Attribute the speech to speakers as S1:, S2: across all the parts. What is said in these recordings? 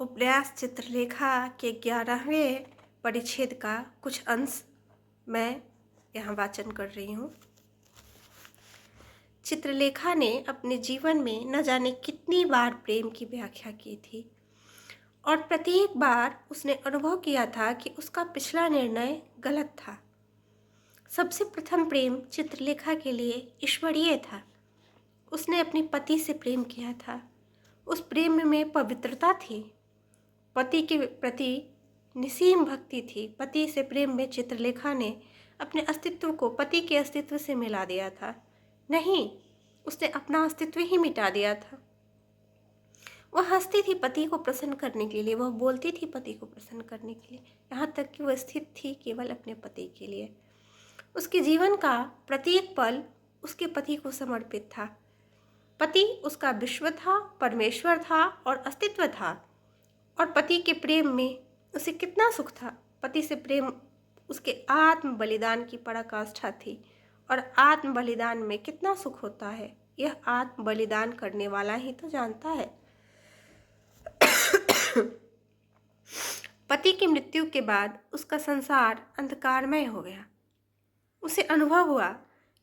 S1: उपन्यास चित्रलेखा के 11वें परिच्छेद का कुछ अंश मैं यहाँ वाचन कर रही हूँ। चित्रलेखा ने अपने जीवन में न जाने कितनी बार प्रेम की व्याख्या की थी और प्रत्येक बार उसने अनुभव किया था कि उसका पिछला निर्णय गलत था। सबसे प्रथम प्रेम चित्रलेखा के लिए ईश्वरीय था। उसने अपने पति से प्रेम किया था। उस प्रेम में पवित्रता थी, पति के प्रति निसीम भक्ति थी। पति से प्रेम में चित्रलेखा ने अपने अस्तित्व को पति के अस्तित्व से मिला दिया था। नहीं, उसने अपना अस्तित्व ही मिटा दिया था। वह हंसती थी पति को प्रसन्न करने के लिए, वह बोलती थी पति को प्रसन्न करने के लिए, यहाँ तक कि वह स्थित थी केवल अपने पति के लिए। उसके जीवन का प्रत्येक पल उसके पति को समर्पित था। पति उसका विश्व था, परमेश्वर था और अस्तित्व था। और पति के प्रेम में उसे कितना सुख था। पति से प्रेम उसके आत्म बलिदान की पराकाष्ठा थी। और आत्म बलिदान में कितना सुख होता है, यह आत्म बलिदान करने वाला ही तो जानता है। पति की मृत्यु के बाद उसका संसार अंधकारमय हो गया। उसे अनुभव हुआ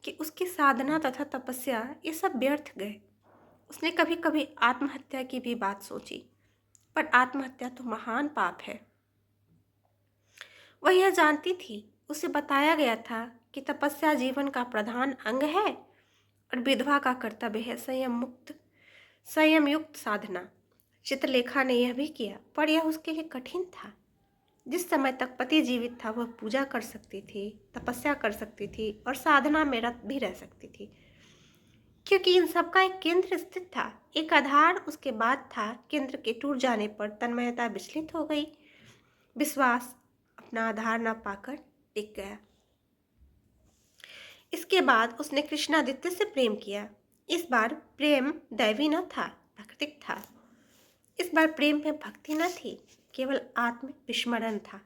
S1: कि उसकी साधना तथा तपस्या ये सब व्यर्थ गए। उसने कभी कभी आत्महत्या की भी बात सोची, पर आत्महत्या तो महान पाप है। वह यह जानती थी, उसे बताया गया था कि तपस्या जीवन का प्रधान अंग है और विधवा का कर्तव्य है संयम युक्त साधना। चित्रलेखा ने यह भी किया, पर यह उसके लिए कठिन था। जिस समय तक पति जीवित था वह पूजा कर सकती थी, तपस्या कर सकती थी और साधना में रत भी रह सकती थी, क्योंकि इन सब का एक केंद्र स्थित था, एक आधार उसके बाद था। केंद्र के टूट जाने पर तन्मयता विचलित हो गई। विश्वास अपना आधार न पाकर टिक गया। इसके बाद उसने कृष्णादित्य से प्रेम किया। इस बार प्रेम दैवी न था, प्राकृतिक था। इस बार प्रेम में भक्ति न थी, केवल आत्म विस्मरण था।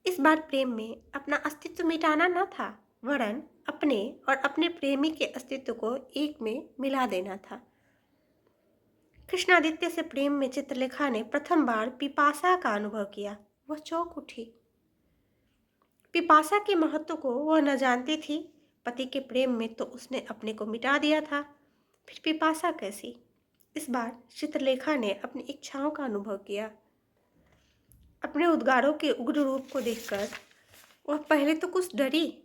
S1: इस बार प्रेम में अपना अस्तित्व मिटाना न था, वरन अपने और अपने प्रेमी के अस्तित्व को एक में मिला देना था। कृष्णादित्य से प्रेम में चित्रलेखा ने प्रथम बार पिपासा का अनुभव किया। वह चौंक उठी। पिपासा के महत्व को वह न जानती थी। पति के प्रेम में तो उसने अपने को मिटा दिया था, फिर पिपासा कैसी? इस बार चित्रलेखा ने अपनी इच्छाओं का अनुभव किया। अपने उद्गारों के उग्र रूप को देखकर वह पहले तो कुछ डरी,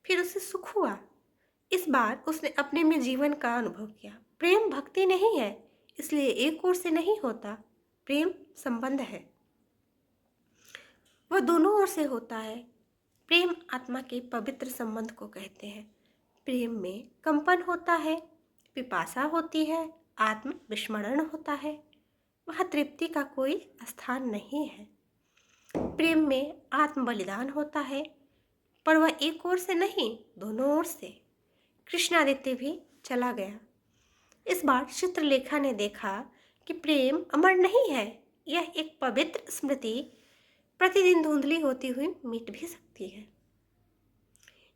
S1: फिर उसे सुख हुआ। इस बार उसने अपने में जीवन का अनुभव किया। प्रेम भक्ति नहीं है, इसलिए एक ओर से नहीं होता। प्रेम संबंध है, वह दोनों ओर से होता है। प्रेम आत्मा के पवित्र संबंध को कहते हैं। प्रेम में कंपन होता है, पिपासा होती है, आत्म विस्मरण होता है। वह तृप्ति का कोई स्थान नहीं है। प्रेम में आत्म बलिदान होता है, पर वह एक ओर से नहीं, दोनों ओर से। कृष्णादित्य भी चला गया। इस बार चित्रलेखा ने देखा कि प्रेम अमर नहीं है, यह एक पवित्र स्मृति प्रतिदिन धुंधली होती हुई मिट भी सकती है।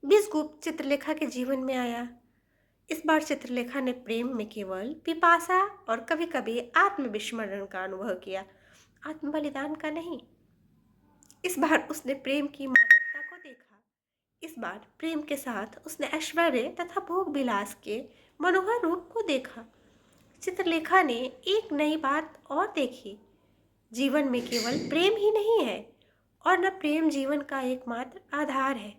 S1: विषगुप्त चित्रलेखा के जीवन में आया। इस बार चित्रलेखा ने प्रेम में केवल पिपासा और कभी कभी आत्मविस्मरण का अनुभव किया, आत्म बलिदान का नहीं। इस बार उसने प्रेम की मादकता को देखा। इस बार प्रेम के साथ उसने ऐश्वर्य तथा भोग विलास के मनोहर रूप को देखा। चित्रलेखा ने एक नई बात और देखी, जीवन में केवल प्रेम ही नहीं है और न प्रेम जीवन का एकमात्र आधार है।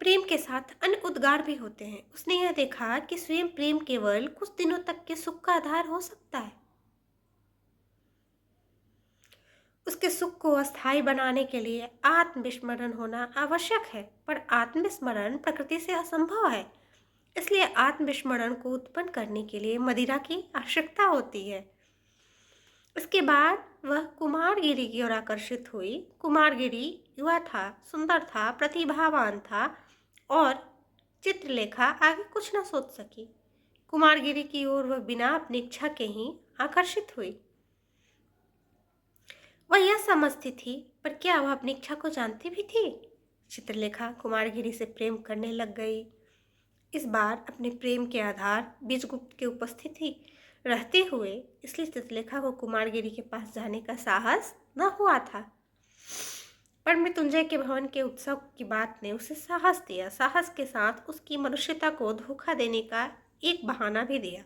S1: प्रेम के साथ अन्य उद्गार भी होते हैं। उसने यह देखा कि स्वयं प्रेम केवल कुछ दिनों तक के सुख का आधार हो सकता है। उसके सुख को अस्थायी बनाने के लिए आत्मविस्मरण होना आवश्यक है, पर आत्मविस्मरण प्रकृति से असंभव है। इसलिए आत्मविस्मरण को उत्पन्न करने के लिए मदिरा की आवश्यकता होती है। इसके बाद वह कुमारगिरी की ओर आकर्षित हुई। कुमारगिरी युवा था, सुंदर था, प्रतिभावान था और चित्रलेखा आगे कुछ न सोच सकी। कुमारगिरी की ओर वह बिना अपनी इच्छा के ही आकर्षित हुई। वह यह समझती थी, पर क्या वह अपनी इच्छा को जानती भी थी? चित्रलेखा कुमारगिरी से प्रेम करने लग गई। इस बार अपने प्रेम के आधार विषगुप्त की उपस्थिति रहते हुए, इसलिए चित्रलेखा को कुमारगिरी के पास जाने का साहस न हुआ था। पर मृत्युंजय के भवन के उत्सव की बात ने उसे साहस दिया। साहस के साथ उसकी मनुष्यता को धोखा देने का एक बहाना भी दिया।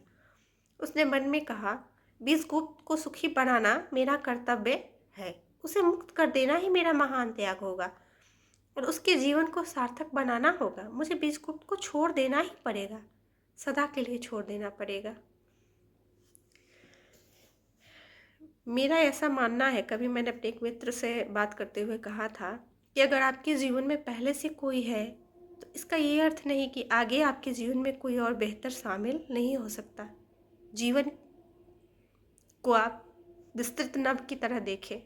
S1: उसने मन में कहा, विषगुप्त को सुखी बनाना मेरा कर्तव्य है। उसे मुक्त कर देना ही मेरा महान त्याग होगा और उसके जीवन को सार्थक बनाना होगा। मुझे विषगुप्त को छोड़ देना ही पड़ेगा, सदा के लिए छोड़ देना पड़ेगा। मेरा ऐसा मानना है, कभी मैंने अपने एक मित्र से बात करते हुए कहा था कि अगर आपके जीवन में पहले से कोई है तो इसका ये अर्थ नहीं कि आगे आपके जीवन में कोई और बेहतर शामिल नहीं हो सकता। जीवन को आप विस्तृत नभ की तरह देखें।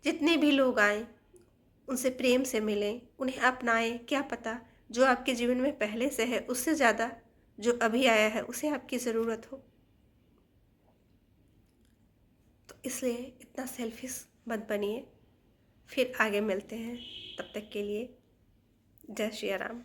S1: जितने भी लोग आए उनसे प्रेम से मिलें, उन्हें अपनाएं। क्या पता जो आपके जीवन में पहले से है उससे ज़्यादा जो अभी आया है उसे आपकी ज़रूरत हो। तो इसलिए इतना सेल्फिश मत बनिए। फिर आगे मिलते हैं, तब तक के लिए जय श्री राम।